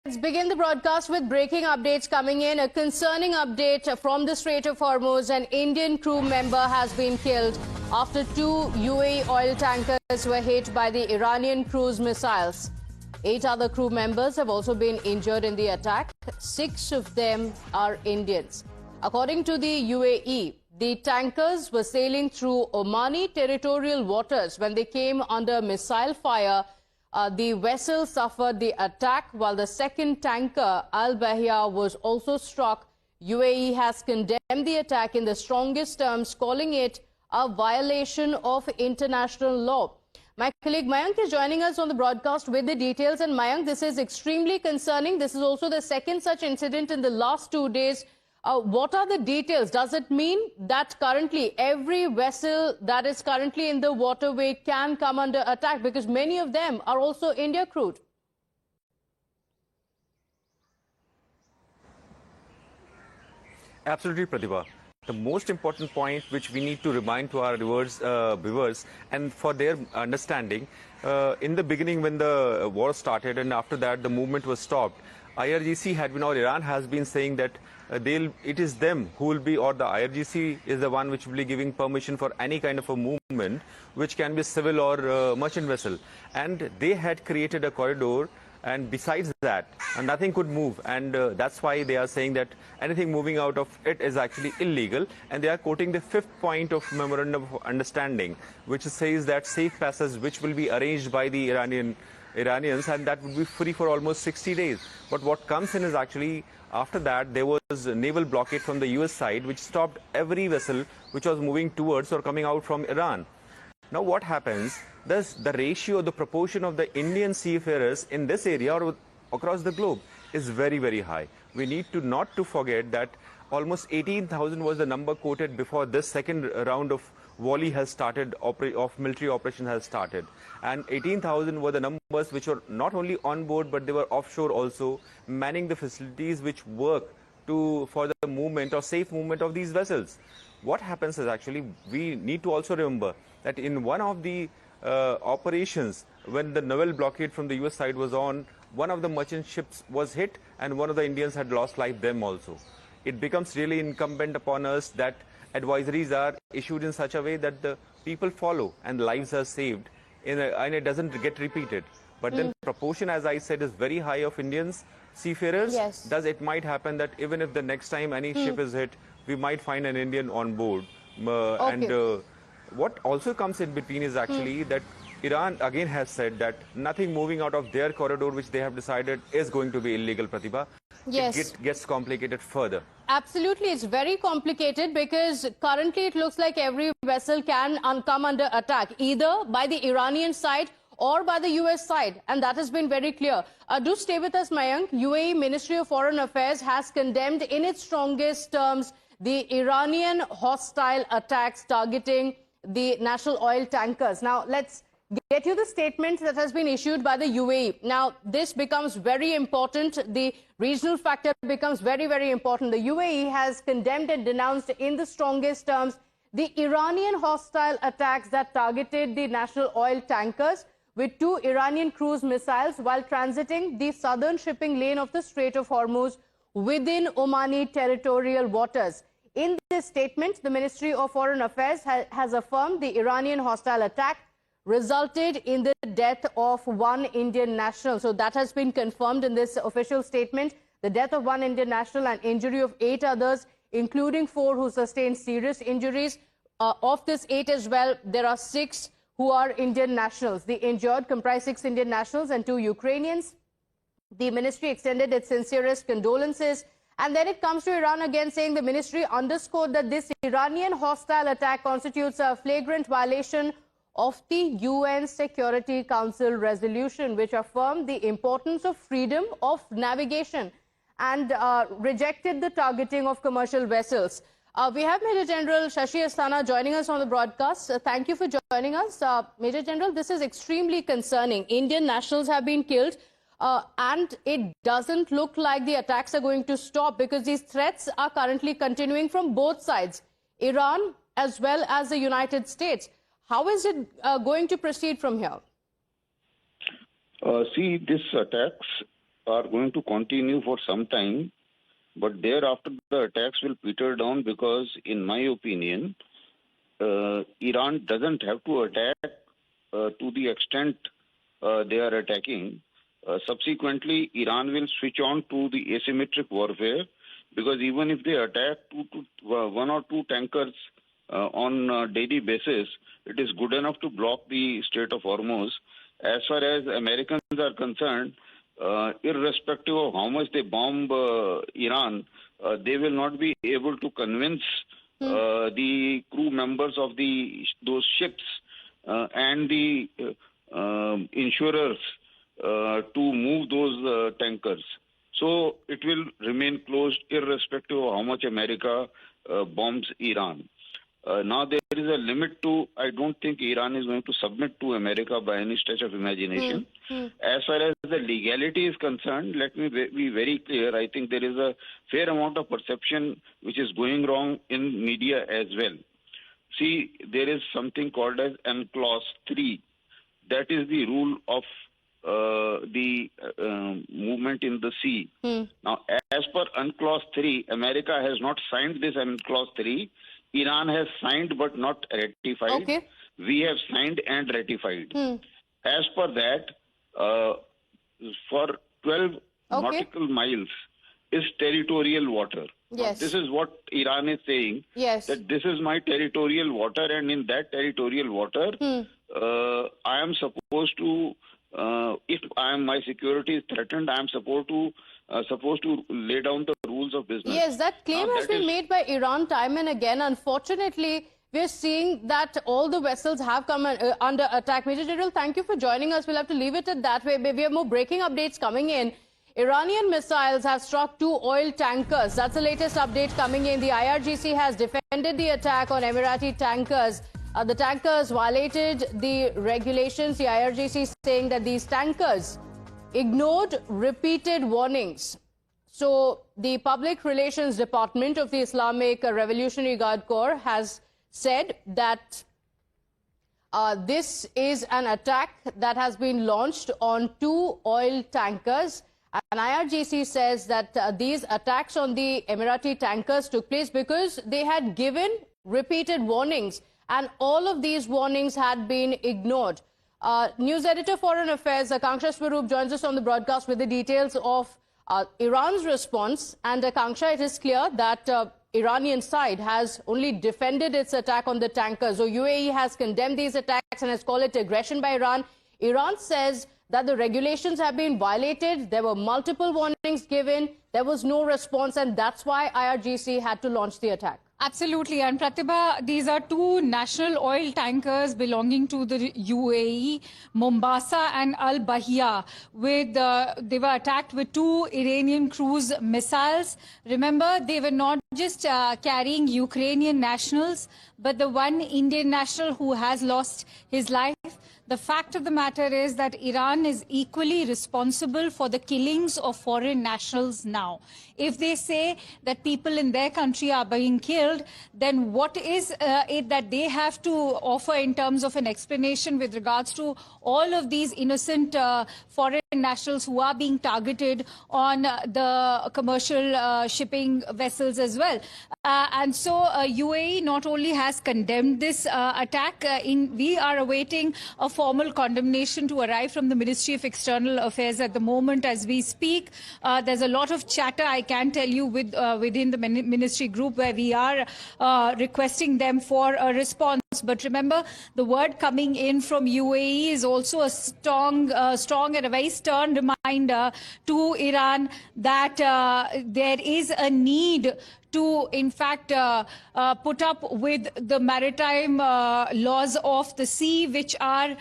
Let's begin the broadcast with breaking updates coming in. A concerning update from the Strait of Hormuz. An Indian crew member has been killed after two UAE oil tankers were hit by the Iranian cruise missiles. 8 other crew members have also been injured in the attack. 6 of them are Indians. According to the UAE, the tankers were sailing through Omani territorial waters when they came under missile fire. The vessel suffered the attack, while the second tanker, Al Bahia, was also struck. UAE has condemned the attack in the strongest terms, calling it a violation of international law. My colleague Mayank is joining us on the broadcast with the details. And Mayank, this is extremely concerning. This is also the second such incident in the last 2 days. What are the details? Does it mean that currently every vessel that is currently in the waterway can come under attack? Because many of them are also India crewed. Absolutely, Pratibha. The most important point which we need to remind to our viewers and for their understanding, in the beginning when the war started and after that the movement was stopped, IRGC had been, or Iran has been saying that it is them who will be, or the IRGC is the one which will be giving permission for any kind of a movement which can be civil or merchant vessel. And they had created a corridor, and besides that, nothing could move. And that's why they are saying that anything moving out of it is actually illegal. And they are quoting the 5th point of Memorandum of Understanding, which says that safe passage which will be arranged by the Iranians, and that would be free for almost 60 days. But what comes in is actually, after that, there was a naval blockade from the US side, which stopped every vessel which was moving towards or coming out from Iran. Now what happens, the ratio, the proportion of the Indian seafarers in this area or across the globe is very, very high. We need to not to forget that almost 18,000 was the number quoted before this second round of volley has started, of military operation has started. And 18,000 were the numbers which were not only on board, but they were offshore also, manning the facilities which work for the movement or safe movement of these vessels. What happens is actually, we need to also remember that in one of the operations, when the naval blockade from the US side was on, one of the merchant ships was hit and one of the Indians had lost life, them also. It becomes really incumbent upon us that advisories are issued in such a way that the people follow and lives are saved and it doesn't get repeated. But then proportion, as I said, is very high of Indians seafarers. Yes. It might happen that even if the next time any ship is hit, we might find an Indian on board. And what also comes in between is actually that Iran again has said that nothing moving out of their corridor, which they have decided is going to be illegal, Pratibha. Yes. It gets complicated further. Absolutely. It's very complicated because currently it looks like every vessel can come under attack, either by the Iranian side or by the US side. And that has been very clear. Do stay with us, Mayank. UAE Ministry of Foreign Affairs has condemned in its strongest terms the Iranian hostile attacks targeting the national oil tankers. Now, let's get you the statement that has been issued by the UAE. Now, this becomes very important. The regional factor becomes very, very important. The UAE has condemned and denounced in the strongest terms the Iranian hostile attacks that targeted the national oil tankers with 2 Iranian cruise missiles while transiting the southern shipping lane of the Strait of Hormuz within Omani territorial waters. In this statement, the Ministry of Foreign Affairs has affirmed the Iranian hostile attack resulted in the death of 1 Indian national. So that has been confirmed in this official statement. The death of 1 Indian national and injury of 8 others, including 4 who sustained serious injuries. Of this 8 as well, there are 6 who are Indian nationals. The injured comprise 6 Indian nationals and 2 Ukrainians. The ministry extended its sincerest condolences. And then it comes to Iran again, saying the ministry underscored that this Iranian hostile attack constitutes a flagrant violation of the UN Security Council resolution, which affirmed the importance of freedom of navigation and rejected the targeting of commercial vessels. We have Major General Shashi Asthana joining us on the broadcast. Thank you for joining us. Major General, this is extremely concerning. Indian nationals have been killed. And it doesn't look like the attacks are going to stop because these threats are currently continuing from both sides, Iran as well as the United States. How is it going to proceed from here? See, these attacks are going to continue for some time, but thereafter the attacks will peter down because, in my opinion, Iran doesn't have to attack to the extent they are attacking. Subsequently, Iran will switch on to the asymmetric warfare, because even if they attack one or two tankers on a daily basis, it is good enough to block the Strait of Hormuz. As far as Americans are concerned, irrespective of how much they bomb Iran, they will not be able to convince the crew members of those ships and the insurers to move those tankers. So it will remain closed irrespective of how much America bombs Iran. Now there is a limit to, I don't think Iran is going to submit to America by any stretch of imagination. As far as the legality is concerned, let me be very clear. I think there is a fair amount of perception which is going wrong in media as well. See, there is something called as UNCLOS 3. That is the rule of the movement in the sea. Now, as per UNCLOS 3, America has not signed this UNCLOS 3. Iran has signed but not ratified. Okay. We have signed and ratified. As per that, for 12 nautical miles is territorial water. Yes. Now, this is what Iran is saying. Yes. That this is my territorial water, and in that territorial water, I am supposed to, if my security is threatened, I am supposed to lay down the rules of business. Yes, that claim has been made by Iran time and again. Unfortunately, we're seeing that all the vessels have come under attack. Major General, thank you for joining us. We'll have to leave it at that way. We have more breaking updates coming in. Iranian missiles have struck 2 oil tankers. That's the latest update coming in. The IRGC has defended the attack on Emirati tankers. The tankers violated the regulations. The IRGC saying that these tankers ignored repeated warnings. So the Public Relations Department of the Islamic Revolutionary Guard Corps has said that this is an attack that has been launched on 2 oil tankers. And IRGC says that these attacks on the Emirati tankers took place because they had given repeated warnings, and all of these warnings had been ignored. News editor Foreign Affairs Akanksha Swaroop joins us on the broadcast with the details of Iran's response. And Akanksha, it is clear that Iranian side has only defended its attack on the tankers. So UAE has condemned these attacks and has called it aggression by Iran. Iran says that the regulations have been violated. There were multiple warnings given. There was no response, and that's why IRGC had to launch the attack. Absolutely. And Pratibha, these are 2 national oil tankers belonging to the UAE, Mombasa and Al Bahia. They were attacked with 2 Iranian cruise missiles. Remember, they were not just carrying Ukrainian nationals, but the one Indian national who has lost his life. The fact of the matter is that Iran is equally responsible for the killings of foreign nationals now. If they say that people in their country are being killed, then what is it that they have to offer in terms of an explanation with regards to all of these innocent foreign nationals who are being targeted on the commercial shipping vessels as well? And so UAE not only has condemned this attack, we are awaiting a formal condemnation to arrive from the Ministry of External Affairs at the moment as we speak. There's a lot of chatter, I can tell you, within the ministry group where we are requesting them for a response. But remember, the word coming in from UAE is also a strong and a very stern reminder to Iran that there is a need to, in fact, put up with the maritime laws of the sea, which are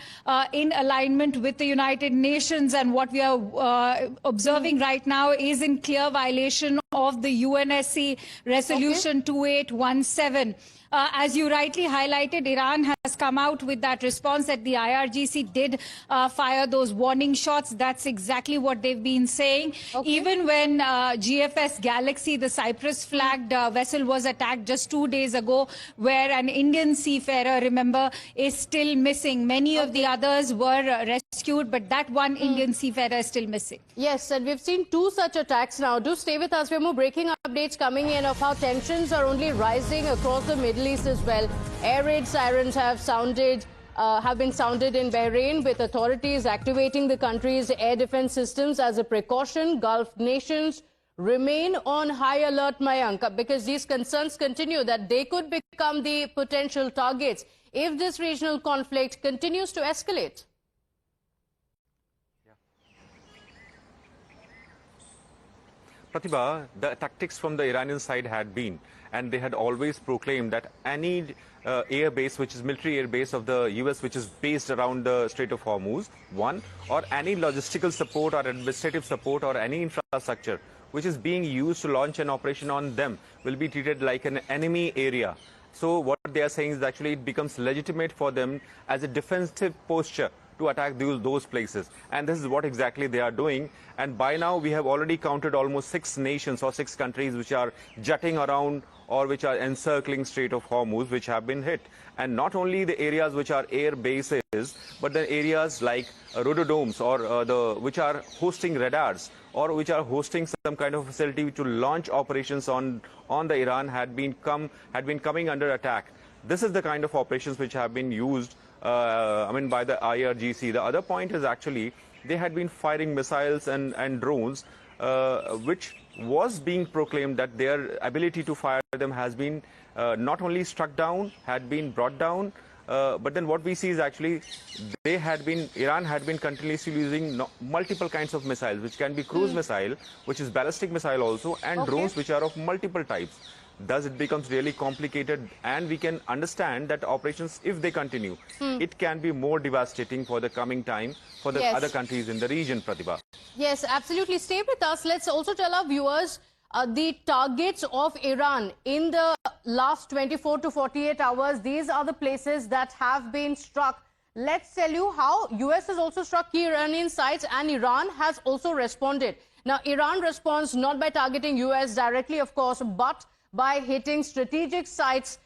in alignment with the United Nations. And what we are observing right now is in clear violation of the UNSC Resolution 2817. As you rightly highlighted, Iran has come out with that response that the IRGC did fire those warning shots. That's exactly what they've been saying. Even when GFS Galaxy, the Cyprus-flagged vessel, was attacked just 2 days ago, where an Indian seafarer, remember, is still missing. Many of the others were rescued, but that one Indian seafarer is still missing. Yes, and we've seen 2 such attacks now. Do stay with us. We have more breaking updates coming in of how tensions are only rising across the Middle East as well. Air raid sirens have been sounded in Bahrain, with authorities activating the country's air defense systems as a precaution. Gulf nations remain on high alert, Mayank, because these concerns continue that they could become the potential targets if this regional conflict continues to escalate. Pratibha, the tactics from the Iranian side had been, and they had always proclaimed that any air base, which is military air base of the US, which is based around the Strait of Hormuz, one, or any logistical support or administrative support or any infrastructure which is being used to launch an operation on them, will be treated like an enemy area. So what they are saying is actually it becomes legitimate for them as a defensive posture to attack those places. And this is what exactly they are doing. And by now, we have already counted almost 6 nations or 6 countries which are jutting around or which are encircling Strait of Hormuz, which have been hit. And not only the areas which are air bases, but the areas like rododomes or which are hosting radars or which are hosting some kind of facility to launch operations on the Iran had been coming under attack. This is the kind of operations which have been used by the IRGC. The other point is actually they had been firing missiles and drones, which was being proclaimed that their ability to fire them has been not only struck down, had been brought down, but then what we see is actually Iran had been continuously using multiple kinds of missiles, which can be cruise missile, which is ballistic missile also, and drones which are of multiple types. Thus, it becomes really complicated, and we can understand that operations, if they continue, it can be more devastating for the coming time for the other countries in the region, Pratibha. Yes, absolutely. Stay with us. Let's also tell our viewers the targets of Iran in the last 24 to 48 hours. These are the places that have been struck. Let's tell you how US has also struck key Iranian sites, and Iran has also responded. Now, Iran responds not by targeting US directly, of course, but by hitting strategic sites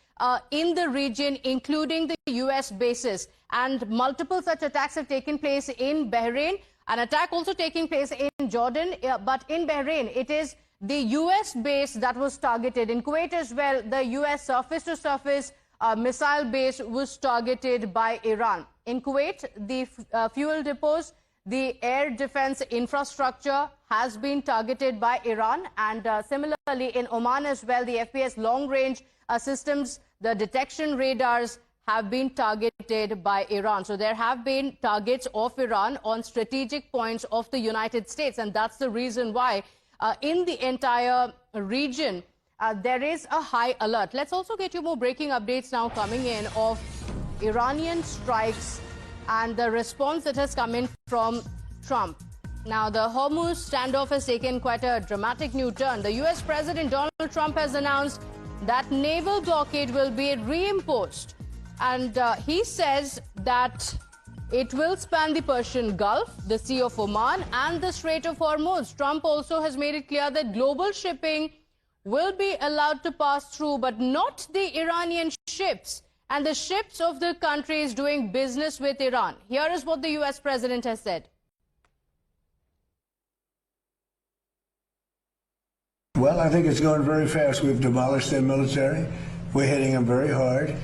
in the region, including the US bases. And multiple such attacks have taken place in Bahrain, an attack also taking place in Jordan. But in Bahrain, it is the US base that was targeted. In Kuwait as well, the US surface-to-surface missile base was targeted by Iran. In Kuwait, the fuel depots, the air defense infrastructure has been targeted by Iran. And similarly, in Oman as well, the FPS long-range systems, the detection radars have been targeted by Iran. So there have been targets of Iran on strategic points of the United States. And that's the reason why in the entire region, there is a high alert. Let's also get you more breaking updates now coming in of Iranian strikes and the response that has come in from Trump. Now, the Hormuz standoff has taken quite a dramatic new turn. The US President Donald Trump has announced that naval blockade will be reimposed. And he says that it will span the Persian Gulf, the Sea of Oman, and the Strait of Hormuz. Trump also has made it clear that global shipping will be allowed to pass through, but not the Iranian ships and the ships of the countries doing business with Iran. Here is what the US president has said. Well, I think it's going very fast. We've demolished their military. We're hitting them very hard.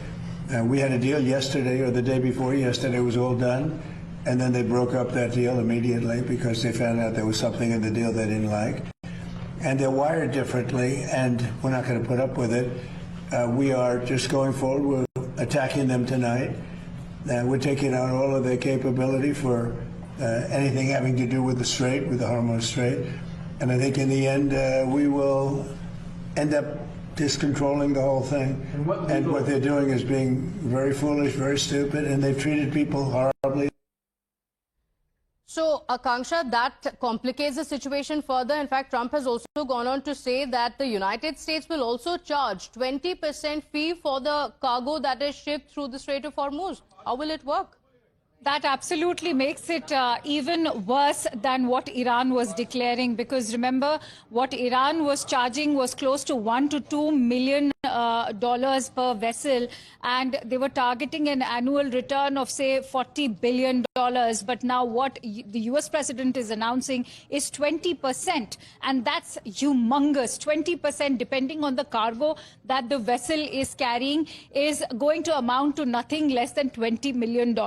We had a deal yesterday or the day before yesterday. It was all done. And then they broke up that deal immediately because they found out there was something in the deal they didn't like. And they're wired differently, and we're not going to put up with it. We are just going forward. We're attacking them tonight. We're taking out all of their capability for anything having to do with the Strait, with the Hormuz Strait. And I think in the end, we will end up just controlling the whole thing. And what they're doing is being very foolish, very stupid, and they've treated people horribly. So, Akanksha, that complicates the situation further. In fact, Trump has also gone on to say that the United States will also charge 20% fee for the cargo that is shipped through the Strait of Hormuz. How will it work? That absolutely makes it even worse than what Iran was declaring, because remember, what Iran was charging was close to $1 to $2 million per vessel, and they were targeting an annual return of, say, $40 billion. But now what the US president is announcing is 20%, and that's humongous. 20%, depending on the cargo that the vessel is carrying, is going to amount to nothing less than $20 million.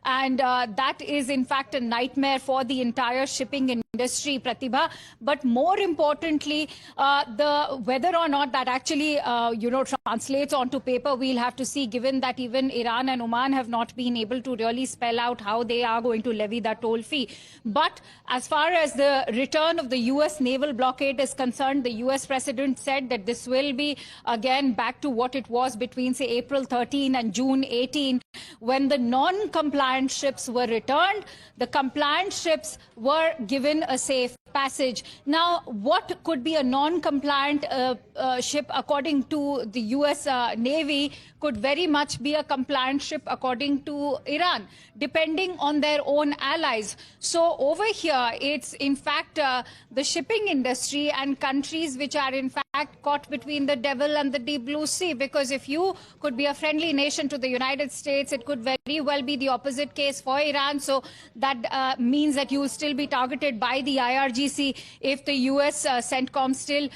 And that is, in fact, a nightmare for the entire shipping industry, Pratibha. But more importantly, whether or not that actually, translates onto paper, we'll have to see, given that even Iran and Oman have not been able to really spell out how they are going to levy that toll fee. But as far as the return of the US naval blockade is concerned, the US president said that this will be, again, back to what it was between, say, April 13 and June 18, when the non-compliant ships were returned. The compliant ships were given a safe passage. Now, what could be a non-compliant ship according to the US Navy could very much be a compliant ship according to Iran, depending on their own allies. So over here, it's in fact the shipping industry and countries which are in fact caught between the devil and the deep blue sea, because if you could be a friendly nation to the United States, it could very well be the opposite case for Iran. So that means that you will still be targeted by the IRGC if the US CENTCOM still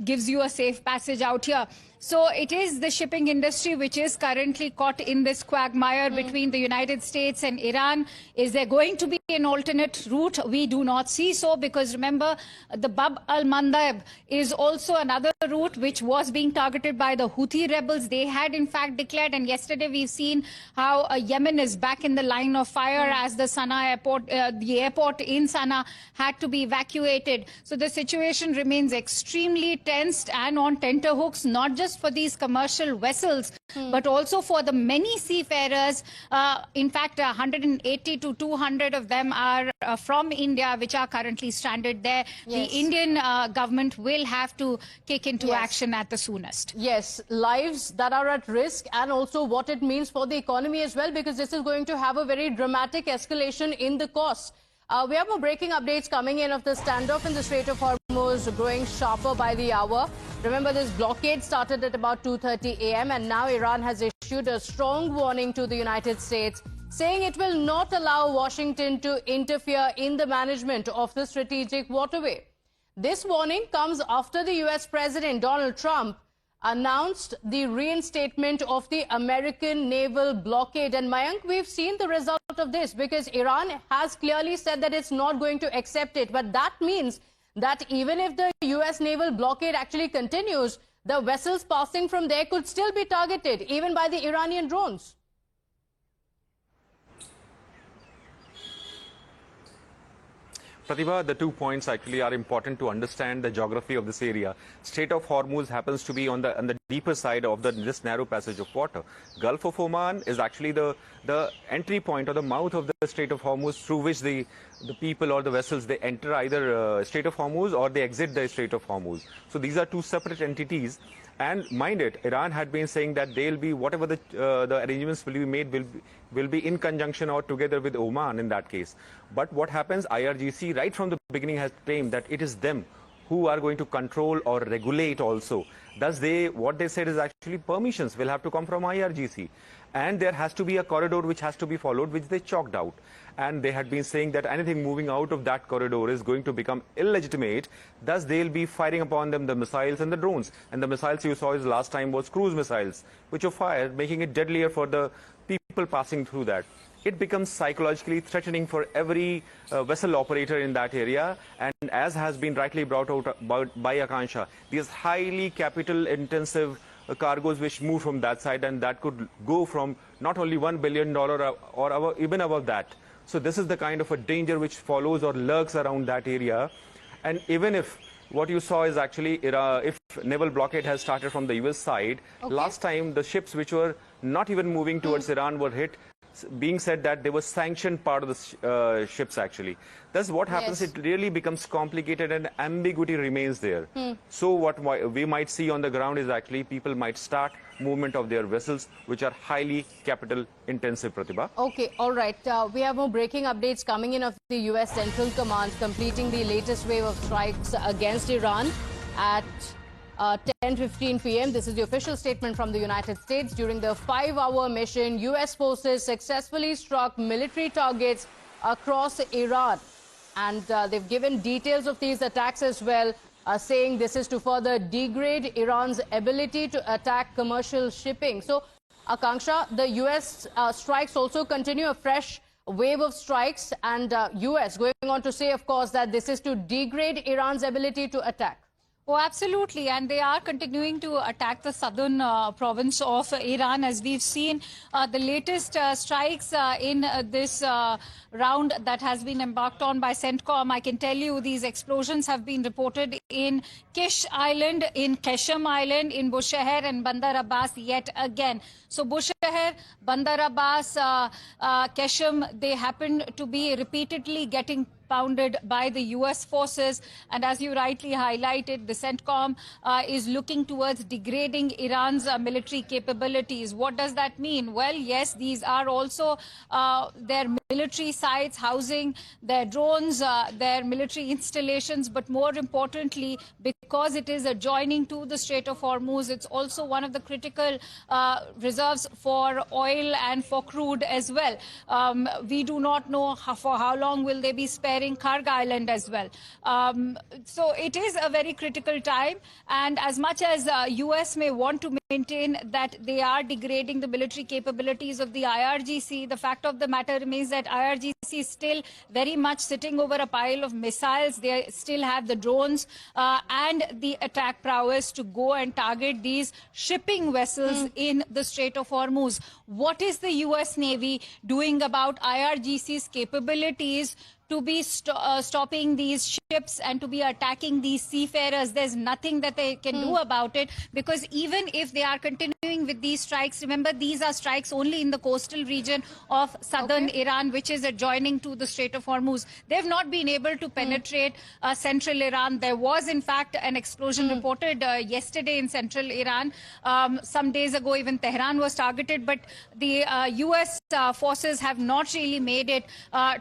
gives you a safe passage out here. So it is the shipping industry which is currently caught in this quagmire between the United States and Iran. Is there going to be an alternate route? We do not see so, because remember, the Bab al-Mandab is also another route which was being targeted by the Houthi rebels. They had in fact declared, and yesterday we've seen how Yemen is back in the line of fire as the Sana'a airport, the airport in Sana'a had to be evacuated. So the situation remains extremely tensed and on tenterhooks, not just for these commercial vessels, but also for the many seafarers. In fact, 180 to 200 of them are from India, which are currently stranded there. Yes. The Indian government will have to kick into action at the soonest. Yes, lives that are at risk, and also what it means for the economy as well, because this is going to have a very dramatic escalation in the costs. We have more breaking updates coming in of the standoff in the Strait of Hormuz growing sharper by the hour. Remember, this blockade started at about 2:30 a.m. and now Iran has issued a strong warning to the United States, saying it will not allow Washington to interfere in the management of the strategic waterway. This warning comes after the US President Donald Trump announced the reinstatement of the American naval blockade. And Mayank, we've seen the result of this, because Iran has clearly said that it's not going to accept it. But that means that even if the US naval blockade actually continues, the vessels passing from there could still be targeted, even by the Iranian drones. Pratibha, the 2 points actually are important to understand the geography of this area. Strait of Hormuz happens to be on the deeper side of this narrow passage of water. Gulf of Oman is actually the entry point or the mouth of the Strait of Hormuz, through which the people or the vessels, they enter either Strait of Hormuz or they exit the Strait of Hormuz. So these are two separate entities. And mind it, Iran had been saying that they'll be, whatever the arrangements will be made, will be in conjunction or together with Oman in that case. But what happens, IRGC right from the beginning has claimed that it is them who are going to control or regulate also. Thus, what they said is actually permissions will have to come from IRGC. And there has to be a corridor which has to be followed, which they chalked out. And they had been saying that anything moving out of that corridor is going to become illegitimate. Thus, they'll be firing upon them the missiles and the drones. And the missiles you saw last time was cruise missiles, which were fired, making it deadlier for the people passing through that. It becomes psychologically threatening for every vessel operator in that area. And as has been rightly brought out by Akanksha, these highly capital-intensive cargoes which move from that side, and that could go from not only $1 billion or even above that. So this is the kind of a danger which follows or lurks around that area. And even if what you saw is actually, if naval blockade has started from the US side, last time the ships which were not even moving towards Iran were hit being said that they were sanctioned part of the ships actually. Thus what happens, Yes. it really becomes complicated and ambiguity remains there. So what we might see on the ground is actually people might start movement of their vessels, which are highly capital intensive, Pratibha. Okay, all right. We have more breaking updates coming in of the U.S. Central Command completing the latest wave of strikes against Iran at 10:15 p.m. This is the official statement from the United States. During the 5-hour mission, U.S. forces successfully struck military targets across Iran. And they've given details of these attacks as well, saying this is to further degrade Iran's ability to attack commercial shipping. So, Akanksha, the U.S. Strikes also continue, a fresh wave of strikes, and U.S. going on to say, of course, that this is to degrade Iran's ability to attack. Oh, absolutely. And they are continuing to attack the southern province of Iran. As we've seen, the latest strikes in this round that has been embarked on by CENTCOM, I can tell you these explosions have been reported in Kish Island, in Qeshm Island, in Bushehr and Bandar Abbas yet again. So Bushehr, Bandar Abbas, Qeshm, they happen to be repeatedly getting pounded by the U.S. forces. And as you rightly highlighted, the CENTCOM is looking towards degrading Iran's military capabilities. What does that mean? Well, yes, these are also their military sites housing their drones, their military installations, but more importantly, because it is adjoining to the Strait of Hormuz, it's also one of the critical reserves for oil and for crude as well. We do not know for how long will they be sparing Karg Island as well. So it is a very critical time, and as much as US may want to maintain that they are degrading the military capabilities of the IRGC, the fact of the matter remains that IRGC is still very much sitting over a pile of missiles. They still have the drones and the attack prowess to go and target these shipping vessels in the Strait of Hormuz. What is the US Navy doing about IRGC's capabilities to be stopping these ships and to be attacking these seafarers? There's nothing that they can do about it, because even if they are continuing with these strikes, remember, these are strikes only in the coastal region of southern Iran, which is adjoining to the Strait of Hormuz. They've not been able to penetrate central Iran. There was, in fact, an explosion reported yesterday in central Iran. Some days ago, even Tehran was targeted, but the US forces have not really made it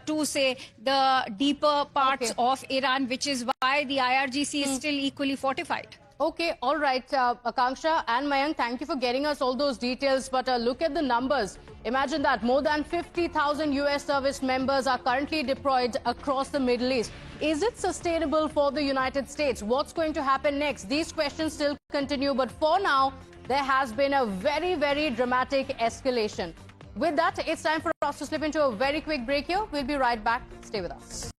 to, say, the deeper parts of Iran, which is why the IRGC is still equally fortified. Okay, all right, Akanksha and Mayank, thank you for getting us all those details. But look at the numbers. Imagine that more than 50,000 US service members are currently deployed across the Middle East. Is it sustainable for the United States? What's going to happen next? These questions still continue, but for now, there has been a very, very dramatic escalation. With that, it's time for us to slip into a very quick break here. We'll be right back. Stay with us.